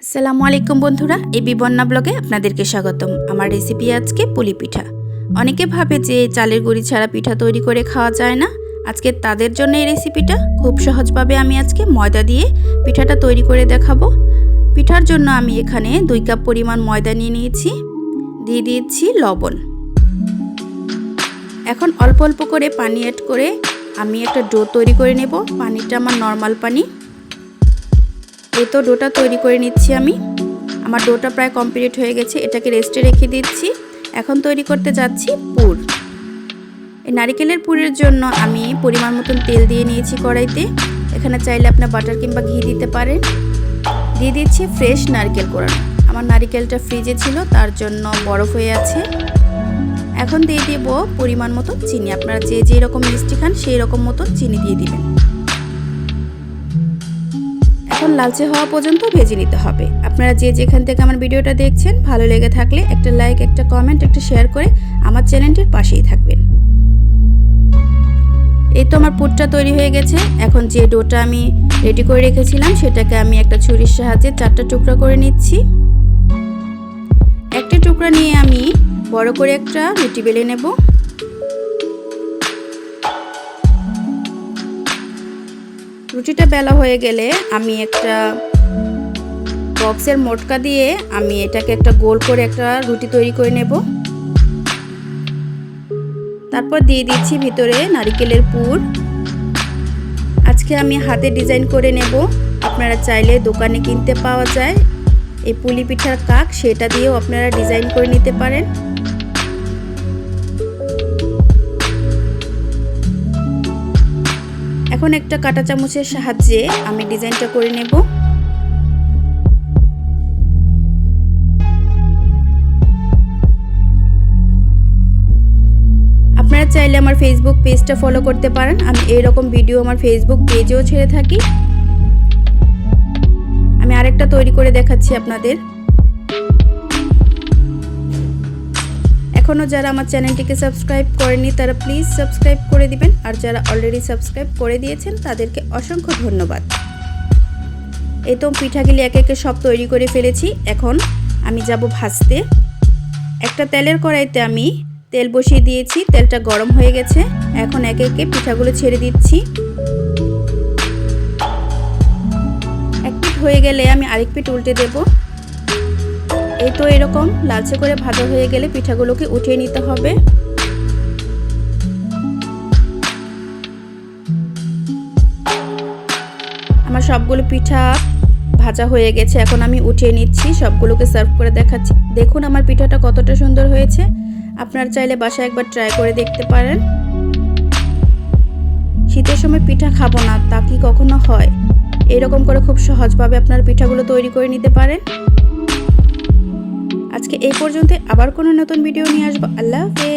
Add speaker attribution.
Speaker 1: আসসালামু আলাইকুম বন্ধুরা, এবি বন্যা ব্লগে আপনাদেরকে স্বাগতম। আমার রেসিপি আজকে পুলি পিঠা। অনেকে ভাবে যে চালের গুঁড়ি ছাড়া পিঠা তৈরি করে খাওয়া যায় না। আজকে তাদের জন্য এই রেসিপিটা খুব সহজভাবে আমি আজকে ময়দা দিয়ে পিঠাটা তৈরি করে দেখাবো। পিঠার জন্য আমি এখানে 2 কাপ পরিমাণ ময়দা নিয়ে নিয়েছি, দিয়ে দিয়েছি লবণ। এখন অল্প অল্প করে পানি অ্যাড করে আমি একটা ডো তৈরি করে নেব। পানিটা আমার নর্মাল পানি। এই তো ডোটা তৈরি করে নিচ্ছি আমি। আমার ডোটা প্রায় কমপ্লিট হয়ে গেছে, এটাকে রেস্টে রেখে দিচ্ছি। এখন তৈরি করতে যাচ্ছি পুর। এই নারকেলের পুরের জন্য আমি পরিমাণ মতন তেল দিয়ে নিয়েছি কড়াইতে। এখানে চাইলে আপনার বাটার কিংবা ঘি দিতে পারেন। দিয়ে দিচ্ছি ফ্রেশ নারকেল কোড়ানো। আমার নারকেলটা ফ্রিজে ছিল, তার জন্য বরফ হয়ে আছে। এখন দিয়ে দেব পরিমাণ মতো চিনি। আপনারা যে যেরকম মিষ্টি খান সেই রকম মতো চিনি দিয়ে দিবেন। এখন লালচে হওয়া পর্যন্ত ভেজে নিতে হবে। আপনারা যে যেখান থেকে আমার ভিডিওটা দেখছেন, ভালো লেগে থাকলে একটা লাইক, একটা কমেন্ট, একটা শেয়ার করে আমার চ্যানেলটির পাশেই থাকবেন। এই তো আমার পুরটা তৈরি হয়ে গেছে। এখন যে ডোটা আমি রেডি করে রেখেছিলাম সেটাকে আমি একটা ছুরির সাহায্যে 4টা টুকরা করে নিচ্ছি। একটা টুকরা নিয়ে আমি বড় করে একটা রুটি বেলে নেব। রুটিটা বেলা হয়ে গেলে আমি একটা বক্সের মোটকা দিয়ে আমি এটাকে একটা গোল করে একটা রুটি তৈরি করে নেব। তারপর দিয়ে দিচ্ছি ভিতরে নারকেলের পুর। আজকে আমি হাতে ডিজাইন করে নেব। আপনারা চাইলে দোকানে কিনতে পাওয়া যায় এই পুলি পিঠার কাক, সেটা দিয়েও আপনারা ডিজাইন করে নিতে পারেন। এখন একটা কাঁটা চামচের সাহায্যে আমি ডিজাইনটা করে নেব। আপনারা চাইলে আমার ফেসবুক পেজটা ফলো করতে পারেন। আমি এইরকম ভিডিও আমার ফেসবুক পেজেও ছেড়ে থাকি। আমি আরেকটা তৈরি করে দেখাচ্ছি আপনাদের। এখনও যারা আমার চ্যানেলটিকে সাবস্ক্রাইব করেনি তারা প্লিজ সাবস্ক্রাইব করে দিবেন, আর যারা অলরেডি সাবস্ক্রাইব করে দিয়েছেন তাদেরকে অসংখ্য ধন্যবাদ। এই তো পিঠাগুলি একে একে সব তৈরি করে ফেলেছি। এখন আমি যাব ভাজতে। একটা তেলের কড়াইতে আমি তেল বসিয়ে দিয়েছি, তেলটা গরম হয়ে গেছে। এখন একে একে পিঠাগুলো ছেড়ে দিচ্ছি। এক পিঠ হয়ে গেলে আমি আরেক পিঠ উল্টে দেব। এই তো এরকম লালচে করে ভাজা হয়ে গেলে পিঠাগুলোকে উঠিয়ে নিতে হবে। আমার সবগুলো পিঠা ভাজা হয়ে গেছে, এখন আমি উঠিয়ে নিচ্ছি, সবগুলোকে সার্ভ করে দেখাচ্ছি। দেখুন আমার পিঠাটা কতটা সুন্দর হয়েছে। আপনারা চাইলে বাসায় একবার ট্রাই করে দেখতে পারেন। শীতের সময় পিঠা খাবো না তা কি কখনো হয়? এরকম করে খুব সহজভাবে আপনারা পিঠাগুলো তৈরি করে নিতে পারেন। আজকে এই পর্যন্ত, আবার কোনো নতুন ভিডিও নিয়ে আসবো। আল্লাহ হাফেজ।